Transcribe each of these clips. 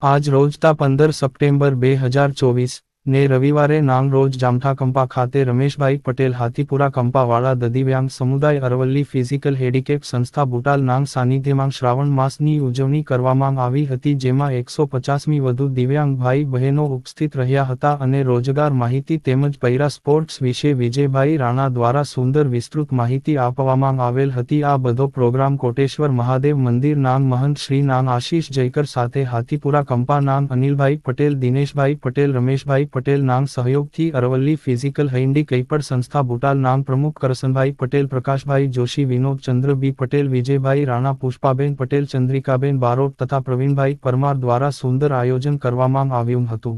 આજ રોજ તા 15 સપ્ટેમ્બર 2024 ને રવિવારે નાંગ રોજ જામઠા કંપા ખાતે રમેશભાઈ પટેલ હાથીપુરા કંપાવાળા દિવ્યાંગ સમુદાય અરવલ્લી ફિઝિકલ હેન્ડીકેપ સંસ્થા બુટાલ નાંગ સાનિધ્યમાં શ્રાવણ માસની ઉજવણી કરવામાં આવી હતી, જેમાં 150મી વધુ દિવ્યાંગ ભાઈ બહેનો ઉપસ્થિત રહ્યા હતા અને રોજગાર માહિતી તેમજ પૈરા સ્પોર્ટ્સ વિશે વિજયભાઈ રાણા દ્વારા સુંદર વિસ્તૃત માહિતી આપવામાં આવેલ હતી। આ બધો પ્રોગ્રામ કોટેશ્વર મહાદેવ મંદિર નાંગ મહંત શ્રી નાંગ આશીષ જયકર સાથે હાથીપુરા કંપા નાંગ અનિલભાઈ પટેલ, દિનેશભાઈ પટેલ, રમેશભાઈ પટેલ નાંગ સહયોગથી અરવલ્લી ફિઝિકલ હેન્ડીકેપ સંસ્થા બુટાલ નાંગ પ્રમુખ કરસનભાઈ પટેલ, પ્રકાશભાઈ જોશી, વિનોદ ચંદ્ર બી પટેલ, વિજયભાઈ રાણા, પુષ્પાબેન પટેલ, ચંદ્રિકાબેન બારોટ તથા પ્રવીણભાઈ પરમાર દ્વારા સુંદર આયોજન કરવામાં આવ્યું હતું,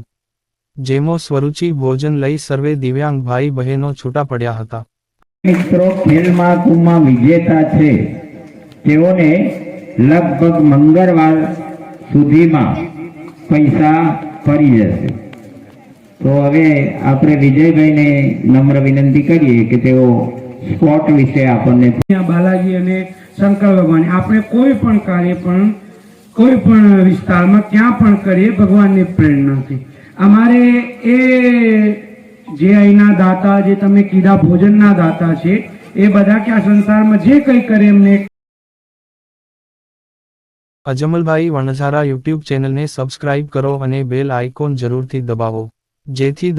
જેમાં સ્વરૂચિ ભોજન લઈ સર્વે દિવ્યાંગ ભાઈ બહેનો છૂટા પડ્યા હતા। મિત્રો ખેલ મહાકુંભમાં વિજેતા છે તેઓને લગભગ મંગળવાર સુધીમાં પૈસા ફરી જશે। તો હવે આપણે વિજયભાઈને નમ્ર વિનંતી કરીએ કે તેઓ સ્પોર્ટ વિશે આપણને બાલાજી અને શંકર ભગવાન આપણે કોઈ પણ કાર્ય પણ કોઈ પણ વિસ્તારમાં ક્યાં પણ કરીએ ભગવાનની પ્રેરણાથી। અમારે એ જે અહીંના દાતા જે તમે કીધા ભોજનના દાતા છે એ બધા કે આ સંસારમાં જે કંઈ કરે એમને અજમલભાઈ વણઝારા યુટ્યુબ ચેનલને સબસ્ક્રાઇબ કરો અને બેલ આઇકોન જરૂરથી દબાવો, જેથી